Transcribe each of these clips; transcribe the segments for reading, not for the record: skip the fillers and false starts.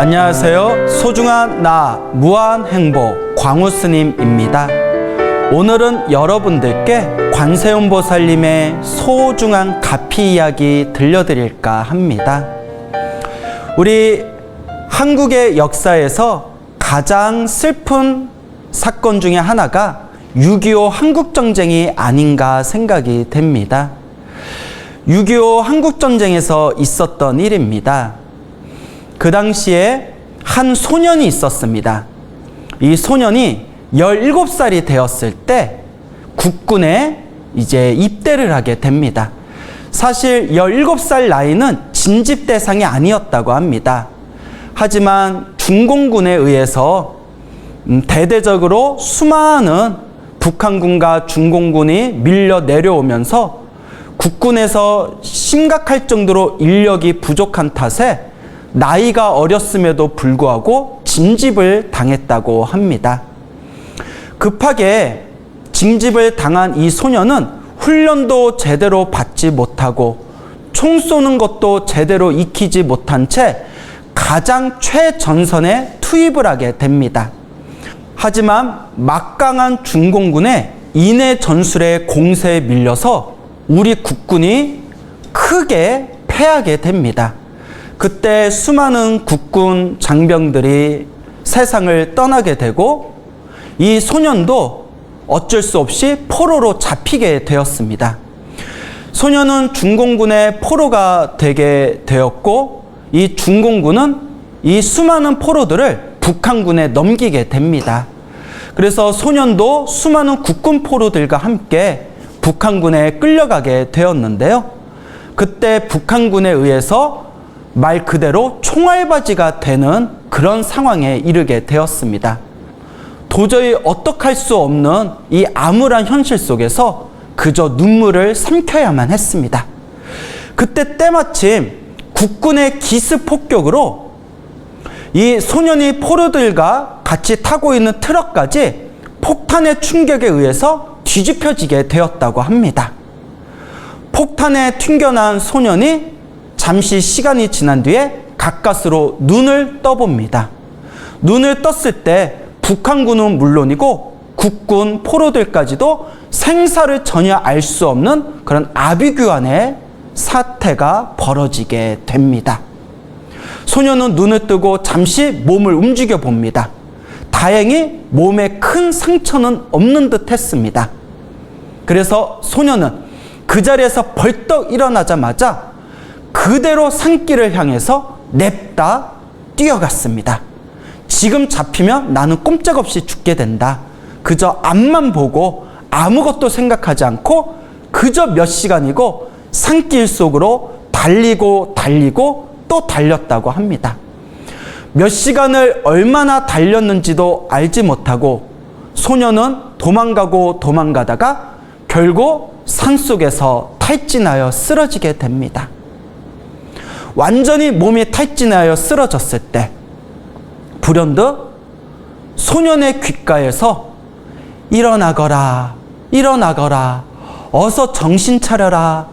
안녕하세요. 소중한 나 무한행복 광우스님입니다. 오늘은 여러분들께 관세음보살님의 소중한 가피 이야기 들려드릴까 합니다. 우리 한국의 역사에서 가장 슬픈 사건 중에 하나가 6.25 한국전쟁이 아닌가 생각이 됩니다. 6.25 한국전쟁에서 있었던 일입니다. 그 당시에 한 소년이 있었습니다. 이 소년이 17살이 되었을 때 국군에 이제 입대를 하게 됩니다. 사실 17살 나이는 진집 대상이 아니었다고 합니다. 하지만 중공군에 의해서 대대적으로 수많은 북한군과 중공군이 밀려 내려오면서 국군에서 심각할 정도로 인력이 부족한 탓에 나이가 어렸음에도 불구하고 징집을 당했다고 합니다. 급하게 징집을 당한 이 소년은 훈련도 제대로 받지 못하고 총 쏘는 것도 제대로 익히지 못한 채 가장 최전선에 투입을 하게 됩니다. 하지만 막강한 중공군의 인해 전술의 공세에 밀려서 우리 국군이 크게 패하게 됩니다. 그때 수많은 국군 장병들이 세상을 떠나게 되고 이 소년도 어쩔 수 없이 포로로 잡히게 되었습니다. 소년은 중공군의 포로가 되게 되었고 이 중공군은 이 수많은 포로들을 북한군에 넘기게 됩니다. 그래서 소년도 수많은 국군 포로들과 함께 북한군에 끌려가게 되었는데요. 그때 북한군에 의해서 말 그대로 총알바지가 되는 그런 상황에 이르게 되었습니다. 도저히 어떡할 수 없는 이 암울한 현실 속에서 그저 눈물을 삼켜야만 했습니다. 그때 때마침 국군의 기습폭격으로 이 소년이 포로들과 같이 타고 있는 트럭까지 폭탄의 충격에 의해서 뒤집혀지게 되었다고 합니다. 폭탄에 튕겨난 소년이 잠시 시간이 지난 뒤에 가까스로 눈을 떠봅니다. 눈을 떴을 때 북한군은 물론이고 국군 포로들까지도 생사를 전혀 알 수 없는 그런 아비규환의 사태가 벌어지게 됩니다. 소년은 눈을 뜨고 잠시 몸을 움직여 봅니다. 다행히 몸에 큰 상처는 없는 듯 했습니다. 그래서 소년은 그 자리에서 벌떡 일어나자마자 그대로 산길을 향해서 냅다 뛰어갔습니다. 지금 잡히면 나는 꼼짝없이 죽게 된다. 그저 앞만 보고 아무것도 생각하지 않고 그저 몇 시간이고 산길 속으로 달리고 또 달렸다고 합니다. 몇 시간을 얼마나 달렸는지도 알지 못하고 소년은 도망가다가 결국 산속에서 탈진하여 쓰러지게 됩니다. 완전히 몸이 탈진하여 쓰러졌을 때 불현듯 소년의 귓가에서 일어나거라, 어서 정신 차려라,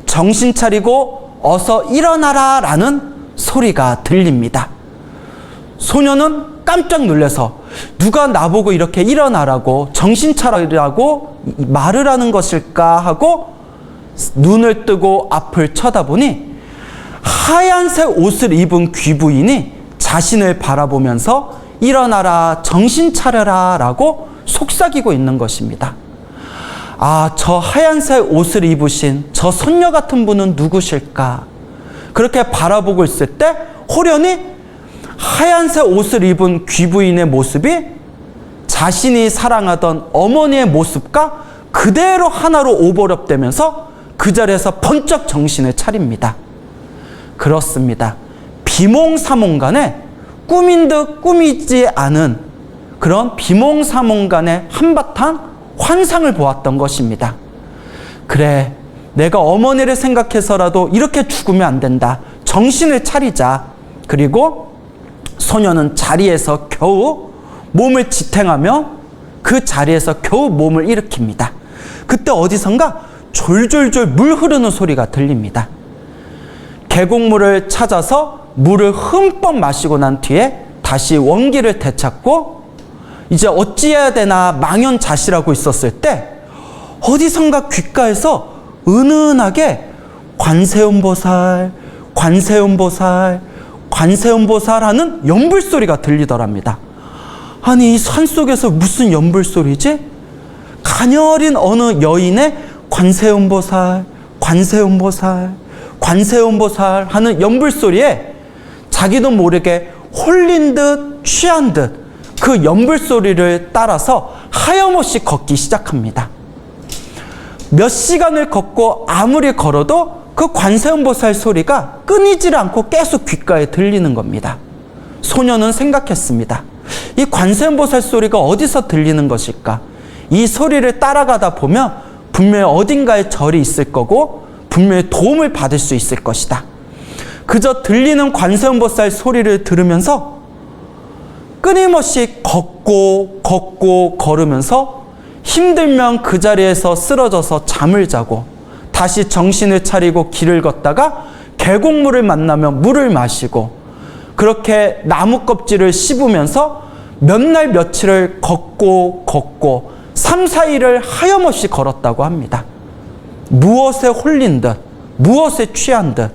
정신 차리고 어서 일어나라 라는 소리가 들립니다. 소년은 깜짝 놀라서 누가 나보고 이렇게 일어나라고 정신 차리라고 말을 하는 것일까 하고 눈을 뜨고 앞을 쳐다보니 하얀색 옷을 입은 귀부인이 자신을 바라보면서 일어나라, 정신 차려라 라고 속삭이고 있는 것입니다. 아, 저 하얀색 옷을 입으신 저 선녀 같은 분은 누구실까? 그렇게 바라보고 있을 때 호련히 하얀색 옷을 입은 귀부인의 모습이 자신이 사랑하던 어머니의 모습과 그대로 하나로 오버랩되면서 그 자리에서 번쩍 정신을 차립니다. 그렇습니다. 비몽사몽간에 꿈인 듯 꿈이지 않은 그런 비몽사몽간의 한바탕 환상을 보았던 것입니다. 그래, 내가 어머니를 생각해서라도 이렇게 죽으면 안 된다. 정신을 차리자. 그리고 소년은 자리에서 겨우 몸을 지탱하며 그 자리에서 겨우 몸을 일으킵니다. 그때 어디선가 졸졸졸 물 흐르는 소리가 들립니다. 계곡물을 찾아서 물을 흠뻑 마시고 난 뒤에 다시 원기를 되찾고 이제 어찌해야 되나 망연자실하고 있었을 때 어디선가 귓가에서 은은하게 관세음보살, 관세음보살, 관세음보살 하는 연불소리가 들리더랍니다. 아니, 이 산속에서 무슨 연불소리지? 가녀린 어느 여인의 관세음보살, 관세음보살, 관세음보살 하는 연불소리에 자기도 모르게 홀린 듯 취한 듯 그 연불소리를 따라서 하염없이 걷기 시작합니다. 몇 시간을 걷고 아무리 걸어도 그 관세음보살 소리가 끊이질 않고 계속 귓가에 들리는 겁니다. 소녀는 생각했습니다. 이 관세음보살 소리가 어디서 들리는 것일까? 이 소리를 따라가다 보면 분명히 어딘가에 절이 있을 거고 분명히 도움을 받을 수 있을 것이다. 그저 들리는 관세음보살 소리를 들으면서 끊임없이 걷고 걸으면서 힘들면 그 자리에서 쓰러져서 잠을 자고 다시 정신을 차리고 길을 걷다가 계곡물을 만나면 물을 마시고 그렇게 나무 껍질을 씹으면서 몇 날 며칠을 걷고 3, 4일을 하염없이 걸었다고 합니다. 무엇에 홀린 듯 무엇에 취한 듯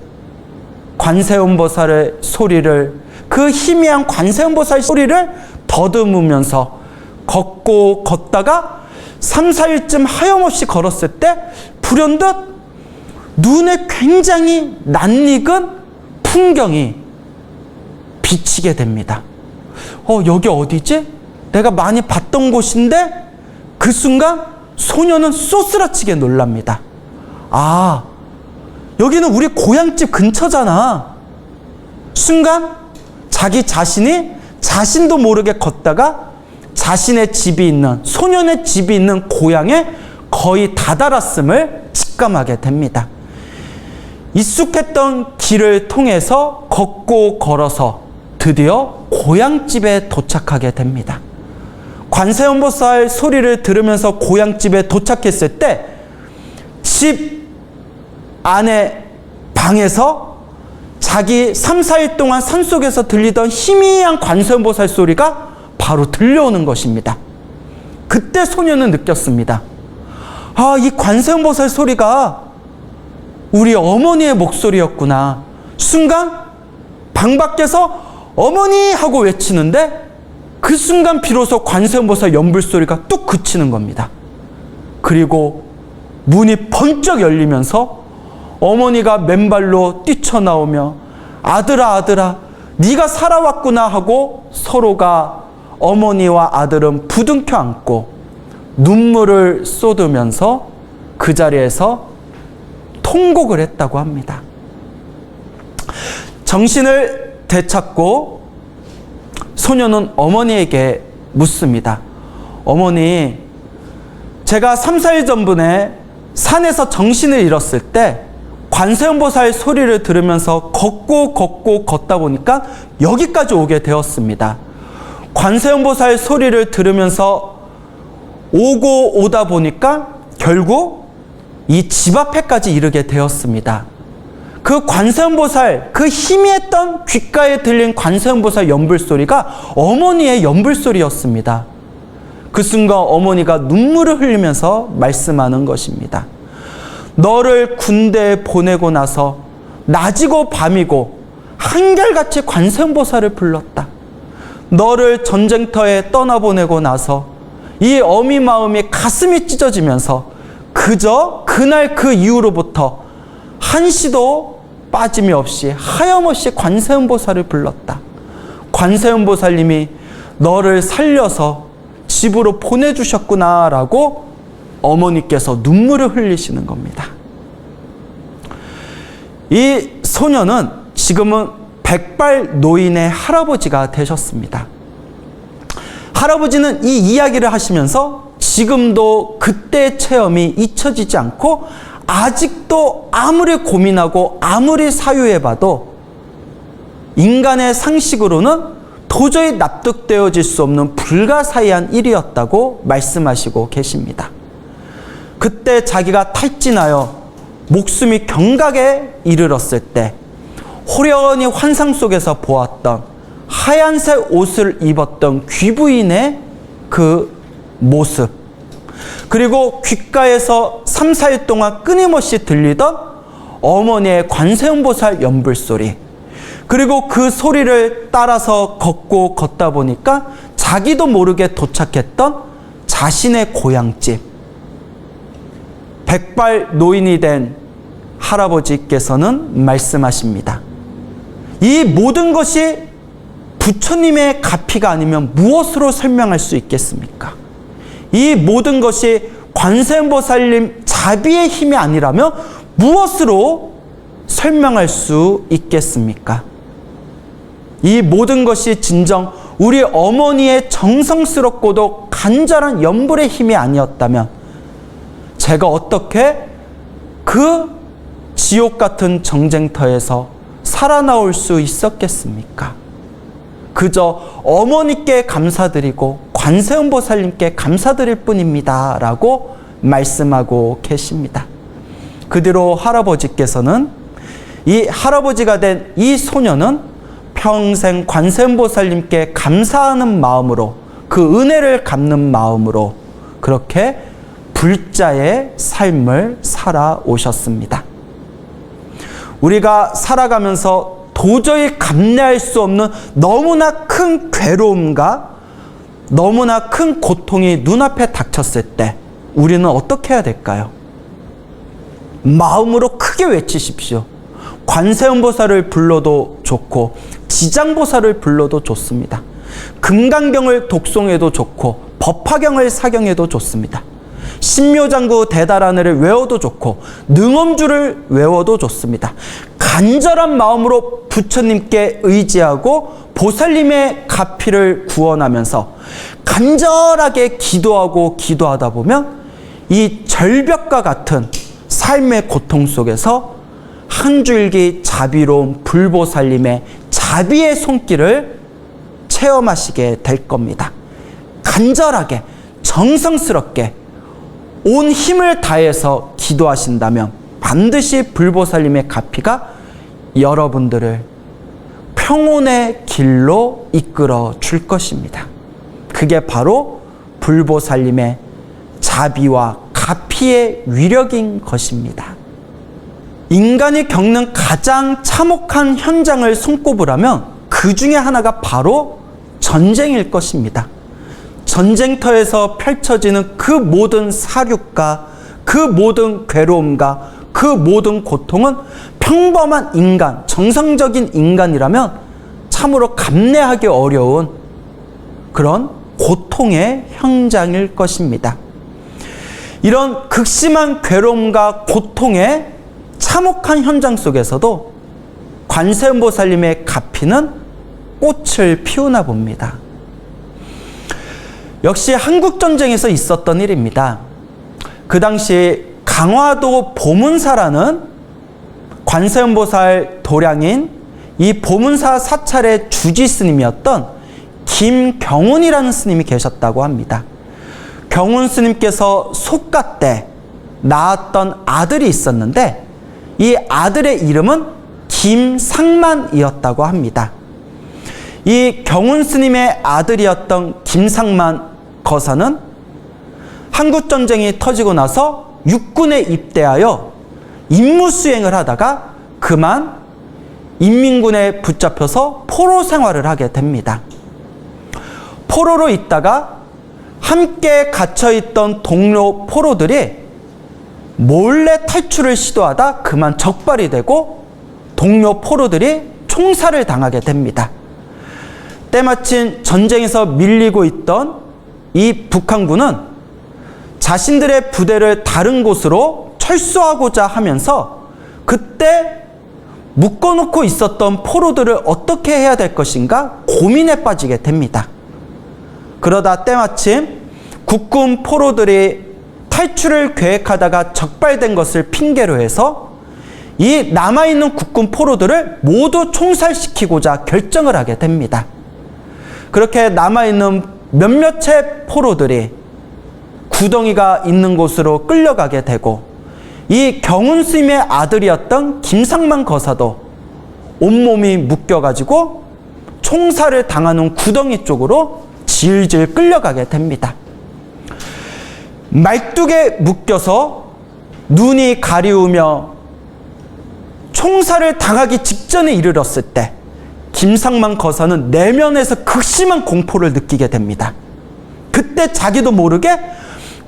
관세음보살의 소리를 그 희미한 관세음보살 소리를 더듬으면서 걷다가 3, 4일쯤 하염없이 걸었을 때 불현듯 눈에 굉장히 낯익은 풍경이 비치게 됩니다. 여기 어디지? 내가 많이 봤던 곳인데 그 순간 소녀는 쏘스라치게 놀랍니다. 아, 여기는 우리 고향집 근처잖아. 순간 자기 자신이 자신도 모르게 걷다가 자신의 집이 있는, 소년의 집이 있는 고향에 거의 다다랐음을 직감하게 됩니다. 익숙했던 길을 통해서 걷고 걸어서 드디어 고향집에 도착하게 됩니다. 관세음보살 소리를 들으면서 고향집에 도착했을 때 집 안에 방에서 자기 3, 4일 동안 산속에서 들리던 희미한 관세음보살 소리가 바로 들려오는 것입니다. 그때 소녀는 느꼈습니다. 아, 이 관세음보살 소리가 우리 어머니의 목소리였구나. 순간 방 밖에서 어머니 하고 외치는데 그 순간 비로소 관세음보살 연불소리가 뚝 그치는 겁니다. 그리고 문이 번쩍 열리면서 어머니가 맨발로 뛰쳐나오며 아들아 네가 살아왔구나 하고 서로가 어머니와 아들은 부둥켜 안고 눈물을 쏟으면서 그 자리에서 통곡을 했다고 합니다. 정신을 되찾고 소녀는 어머니에게 묻습니다. 어머니, 제가 3, 4일 전분에 산에서 정신을 잃었을 때 관세음보살 소리를 들으면서 걷고 걷다 보니까 여기까지 오게 되었습니다. 관세음보살 소리를 들으면서 오다 보니까 결국 이 집 앞에까지 이르게 되었습니다. 그 관세음보살, 그 희미했던 귓가에 들린 관세음보살 연불소리가 어머니의 연불소리였습니다. 그 순간 어머니가 눈물을 흘리면서 말씀하는 것입니다. 너를 군대에 보내고 나서 낮이고 밤이고 한결같이 관세음보살을 불렀다. 너를 전쟁터에 떠나보내고 나서 이 어미 마음이 가슴이 찢어지면서 그저 그날 그 이후로부터 한시도 빠짐이 없이 하염없이 관세음보살을 불렀다. 관세음보살님이 너를 살려서 집으로 보내주셨구나 라고 어머니께서 눈물을 흘리시는 겁니다. 이 소녀는 지금은 백발 노인의 할아버지가 되셨습니다. 할아버지는 이 이야기를 하시면서 지금도 그때의 체험이 잊혀지지 않고 아직도 아무리 고민하고 아무리 사유해봐도 인간의 상식으로는 도저히 납득되어질 수 없는 불가사의한 일이었다고 말씀하시고 계십니다. 그때 자기가 탈진하여 목숨이 경각에 이르렀을 때 호련히 환상 속에서 보았던 하얀색 옷을 입었던 귀부인의 그 모습, 그리고 귓가에서 3, 4일 동안 끊임없이 들리던 어머니의 관세음보살 연불소리, 그리고 그 소리를 따라서 걷다 보니까 자기도 모르게 도착했던 자신의 고향집, 백발 노인이 된 할아버지께서는 말씀하십니다. 이 모든 것이 부처님의 가피가 아니면 무엇으로 설명할 수 있겠습니까? 이 모든 것이 관세음보살님 자비의 힘이 아니라면 무엇으로 설명할 수 있겠습니까? 이 모든 것이 진정 우리 어머니의 정성스럽고도 간절한 연불의 힘이 아니었다면 제가 어떻게 그 지옥 같은 정쟁터에서 살아나올 수 있었겠습니까? 그저 어머니께 감사드리고 관세음보살님께 감사드릴 뿐입니다 라고 말씀하고 계십니다. 그 뒤로 할아버지께서는, 이 할아버지가 된 이 소녀는 평생 관세음보살님께 감사하는 마음으로, 그 은혜를 갚는 마음으로 그렇게 불자의 삶을 살아오셨습니다. 우리가 살아가면서 도저히 감내할 수 없는 너무나 큰 괴로움과 너무나 큰 고통이 눈앞에 닥쳤을 때 우리는 어떻게 해야 될까요? 마음으로 크게 외치십시오. 관세음보살을 불러도 좋고 지장보살을 불러도 좋습니다. 금강경을 독송해도 좋고 법화경을 사경해도 좋습니다. 신묘장구 대다라늘을 외워도 좋고 능엄주를 외워도 좋습니다. 간절한 마음으로 부처님께 의지하고 보살님의 가피를 구원하면서 간절하게 기도하다 보면 이 절벽과 같은 삶의 고통 속에서 한 줄기 자비로운 불보살님의 자비의 손길을 체험하시게 될 겁니다. 간절하게 정성스럽게 온 힘을 다해서 기도하신다면 반드시 불보살님의 가피가 여러분들을 평온의 길로 이끌어 줄 것입니다. 그게 바로 불보살님의 자비와 가피의 위력인 것입니다. 인간이 겪는 가장 참혹한 현장을 손꼽으라면 그 중에 하나가 바로 전쟁일 것입니다. 전쟁터에서 펼쳐지는 그 모든 사륙과 그 모든 괴로움과 그 모든 고통은 평범한 인간, 정상적인 인간이라면 참으로 감내하기 어려운 그런 고통의 현장일 것입니다. 이런 극심한 괴로움과 고통의 참혹한 현장 속에서도 관세음보살님의 가피는 꽃을 피우나 봅니다. 역시 한국전쟁에서 있었던 일입니다. 그 당시 강화도 보문사라는 관세음보살 도량인 이 보문사 사찰의 주지스님이었던 김경훈이라는 스님이 계셨다고 합니다. 경훈 스님께서 속가 때 낳았던 아들이 있었는데 이 아들의 이름은 김상만이었다고 합니다. 이 경훈 스님의 아들이었던 김상만 거사는 한국전쟁이 터지고 나서 육군에 입대하여 임무 수행을 하다가 그만 인민군에 붙잡혀서 포로 생활을 하게 됩니다. 포로로 있다가 함께 갇혀있던 동료 포로들이 몰래 탈출을 시도하다 그만 적발이 되고 동료 포로들이 총살을 당하게 됩니다. 때마침 전쟁에서 밀리고 있던 이 북한군은 자신들의 부대를 다른 곳으로 철수하고자 하면서 그때 묶어놓고 있었던 포로들을 어떻게 해야 될 것인가 고민에 빠지게 됩니다. 그러다 때마침 국군 포로들이 탈출을 계획하다가 적발된 것을 핑계로 해서 이 남아있는 국군 포로들을 모두 총살시키고자 결정을 하게 됩니다. 그렇게 남아있는 몇몇의 포로들이 구덩이가 있는 곳으로 끌려가게 되고 이 경훈 스님의 아들이었던 김상만 거사도 온몸이 묶여가지고 총살을 당하는 구덩이 쪽으로 질질 끌려가게 됩니다. 말뚝에 묶여서 눈이 가리우며 총살을 당하기 직전에 이르렀을 때 김상만 거사는 내면에서 극심한 공포를 느끼게 됩니다. 그때 자기도 모르게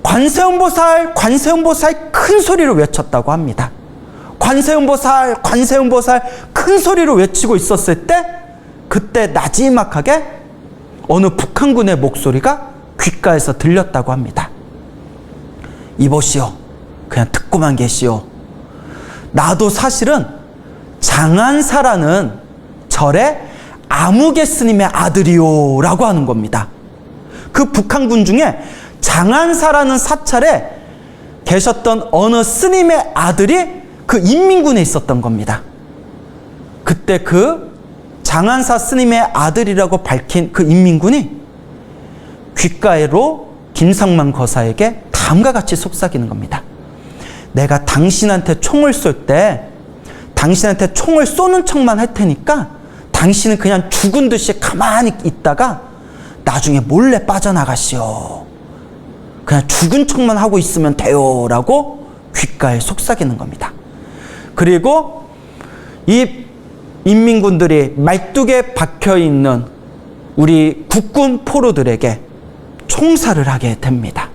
관세음보살, 관세음보살 큰 소리로 외쳤다고 합니다. 관세음보살, 관세음보살 큰 소리로 외치고 있었을 때 그때 나지막하게 어느 북한군의 목소리가 귓가에서 들렸다고 합니다. 이보시오. 그냥 듣고만 계시오. 나도 사실은 장안사라는 절의 아무개 스님의 아들이오 라고 하는 겁니다. 그 북한군 중에 장안사라는 사찰에 계셨던 어느 스님의 아들이 그 인민군에 있었던 겁니다. 그때 그 장안사 스님의 아들이라고 밝힌 그 인민군이 귓가에로 김상만 거사에게 다음과 같이 속삭이는 겁니다. 내가 당신한테 총을 쏠 때 당신한테 총을 쏘는 척만 할 테니까 당신은 그냥 죽은 듯이 가만히 있다가 나중에 몰래 빠져나가시오. 그냥 죽은 척만 하고 있으면 돼요 라고 귓가에 속삭이는 겁니다. 그리고 이 인민군들이 말뚝에 박혀있는 우리 국군 포로들에게 총살을 하게 됩니다.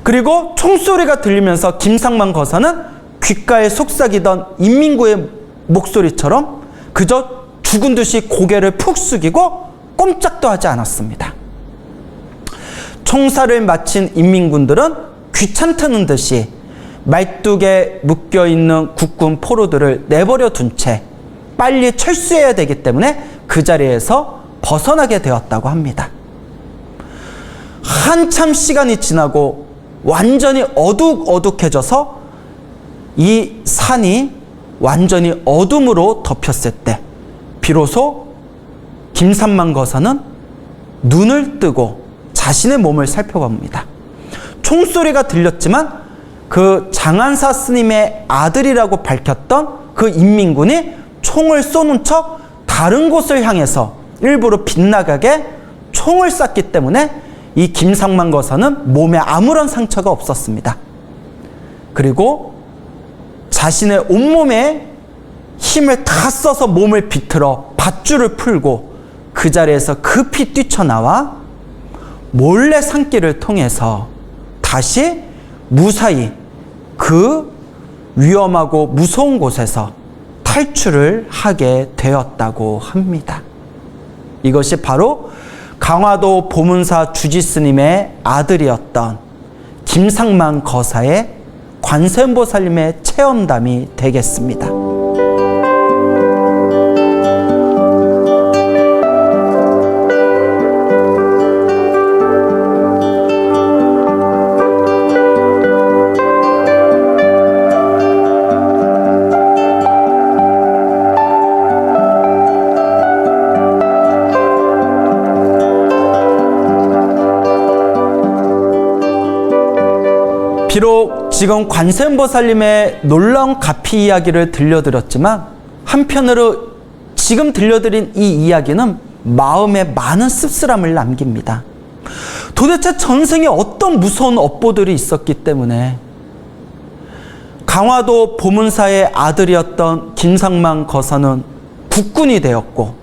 그리고 총소리가 들리면서 김상만 거사는 귓가에 속삭이던 인민군의 목소리처럼 그저 죽은 듯이 고개를 푹 숙이고 꼼짝도 하지 않았습니다. 총살을 마친 인민군들은 귀찮다는 듯이 말뚝에 묶여있는 국군 포로들을 내버려 둔 채 빨리 철수해야 되기 때문에 그 자리에서 벗어나게 되었다고 합니다. 한참 시간이 지나고 완전히 어둑어둑해져서 이 산이 완전히 어둠으로 덮였을 때 비로소 김상만 거사는 눈을 뜨고 자신의 몸을 살펴봅니다. 총소리가 들렸지만 그 장안사 스님의 아들이라고 밝혔던 그 인민군이 총을 쏘는 척 다른 곳을 향해서 일부러 빗나가게 총을 쐈기 때문에 이 김상만 거사는 몸에 아무런 상처가 없었습니다. 그리고 자신의 온몸에 힘을 다 써서 몸을 비틀어 밧줄을 풀고 그 자리에서 급히 뛰쳐나와 몰래 산길을 통해서 다시 무사히 그 위험하고 무서운 곳에서 탈출을 하게 되었다고 합니다. 이것이 바로 강화도 보문사 주지스님의 아들이었던 김상만 거사의 관세음보살님의 체험담이 되겠습니다. 비록 지금 관세음보살님의 놀라운 가피 이야기를 들려드렸지만 한편으로 지금 들려드린 이 이야기는 마음에 많은 씁쓸함을 남깁니다. 도대체 전생에 어떤 무서운 업보들이 있었기 때문에 강화도 보문사의 아들이었던 김상만 거사는 국군이 되었고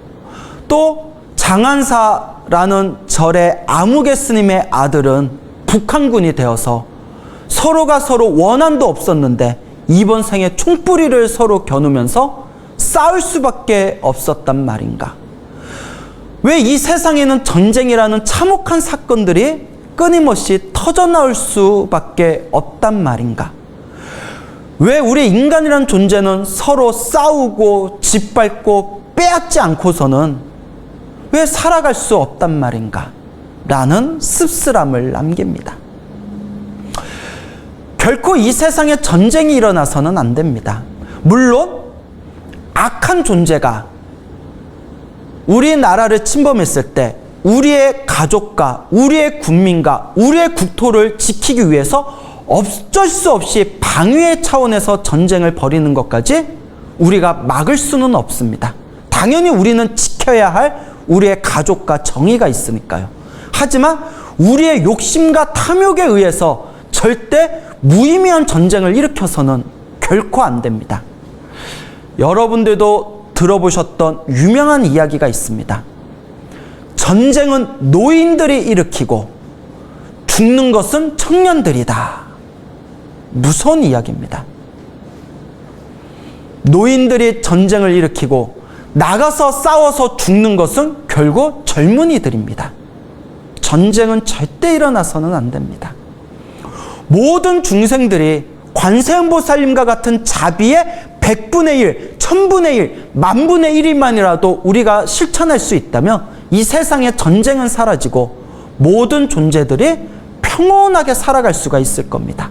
또 장안사라는 절의 아무개 스님의 아들은 북한군이 되어서 서로가 서로 원한도 없었는데 이번 생에 총뿌리를 서로 겨누면서 싸울 수밖에 없었단 말인가? 왜 이 세상에는 전쟁이라는 참혹한 사건들이 끊임없이 터져나올 수밖에 없단 말인가? 왜 우리 인간이란 존재는 서로 싸우고 짓밟고 빼앗지 않고서는 왜 살아갈 수 없단 말인가? 라는 씁쓸함을 남깁니다. 결코 이 세상에 전쟁이 일어나서는 안 됩니다. 물론 악한 존재가 우리나라를 침범했을 때 우리의 가족과 우리의 국민과 우리의 국토를 지키기 위해서 어쩔 수 없이 방위의 차원에서 전쟁을 벌이는 것까지 우리가 막을 수는 없습니다. 당연히 우리는 지켜야 할 우리의 가족과 정의가 있으니까요. 하지만 우리의 욕심과 탐욕에 의해서 절대 무의미한 전쟁을 일으켜서는 결코 안 됩니다. 여러분들도 들어보셨던 유명한 이야기가 있습니다. 전쟁은 노인들이 일으키고 죽는 것은 청년들이다. 무서운 이야기입니다. 노인들이 전쟁을 일으키고 나가서 싸워서 죽는 것은 결국 젊은이들입니다. 전쟁은 절대 일어나서는 안 됩니다. 모든 중생들이 관세음보살님과 같은 자비의 100분의 1, 1000분의 1, 만분의 1일만이라도 우리가 실천할 수 있다면 이 세상의 전쟁은 사라지고 모든 존재들이 평온하게 살아갈 수가 있을 겁니다.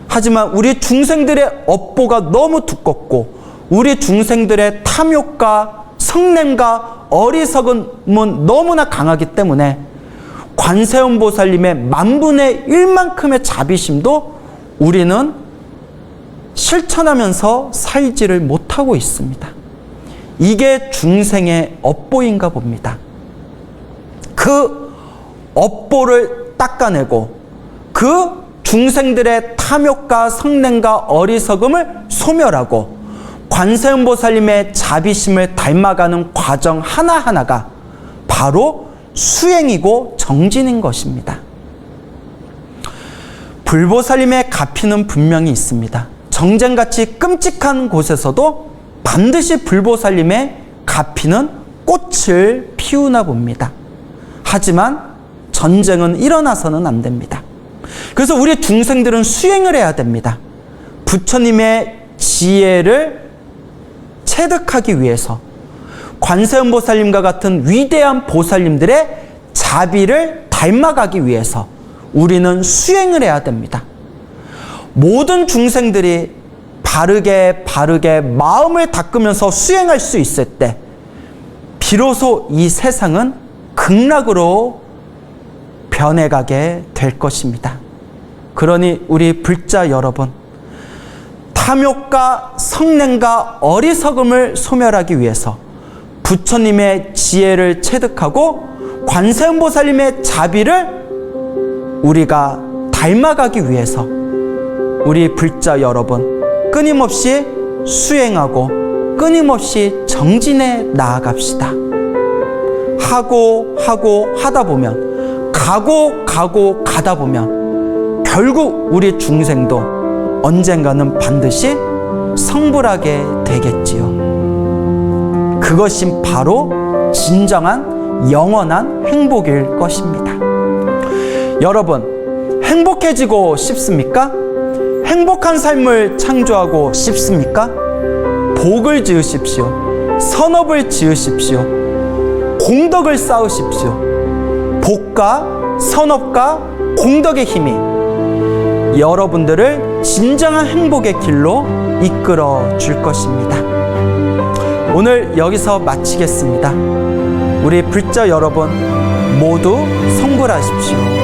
하지만 우리 중생들의 업보가 너무 두껍고 우리 중생들의 탐욕과 성냄과 어리석음은 너무나 강하기 때문에 관세음보살님의 만분의 1만큼의 자비심도 우리는 실천하면서 살지를 못하고 있습니다. 이게 중생의 업보인가 봅니다. 그 업보를 닦아내고 그 중생들의 탐욕과 성냄과 어리석음을 소멸하고 관세음보살님의 자비심을 닮아가는 과정 하나하나가 바로 수행이고 정진인 것입니다. 불보살님의 가피는 분명히 있습니다. 정쟁같이 끔찍한 곳에서도 반드시 불보살님의 가피는 꽃을 피우나 봅니다. 하지만 전쟁은 일어나서는 안 됩니다. 그래서 우리 중생들은 수행을 해야 됩니다. 부처님의 지혜를 체득하기 위해서 관세음보살님과 같은 위대한 보살님들의 자비를 닮아가기 위해서 우리는 수행을 해야 됩니다. 모든 중생들이 바르게 마음을 닦으면서 수행할 수 있을 때 비로소 이 세상은 극락으로 변해가게 될 것입니다. 그러니 우리 불자 여러분, 탐욕과 성냄과 어리석음을 소멸하기 위해서 부처님의 지혜를 체득하고 관세음보살님의 자비를 우리가 닮아가기 위해서 우리 불자 여러분 끊임없이 수행하고 끊임없이 정진해 나아갑시다. 하고 하다 보면 가고 가다 보면 결국 우리 중생도 언젠가는 반드시 성불하게 되겠지요. 그것이 바로 진정한 영원한 행복일 것입니다. 여러분, 행복해지고 싶습니까? 행복한 삶을 창조하고 싶습니까? 복을 지으십시오. 선업을 지으십시오. 공덕을 쌓으십시오. 복과 선업과 공덕의 힘이 여러분들을 진정한 행복의 길로 이끌어 줄 것입니다. 오늘 여기서 마치겠습니다. 우리 불자 여러분 모두 성불하십시오.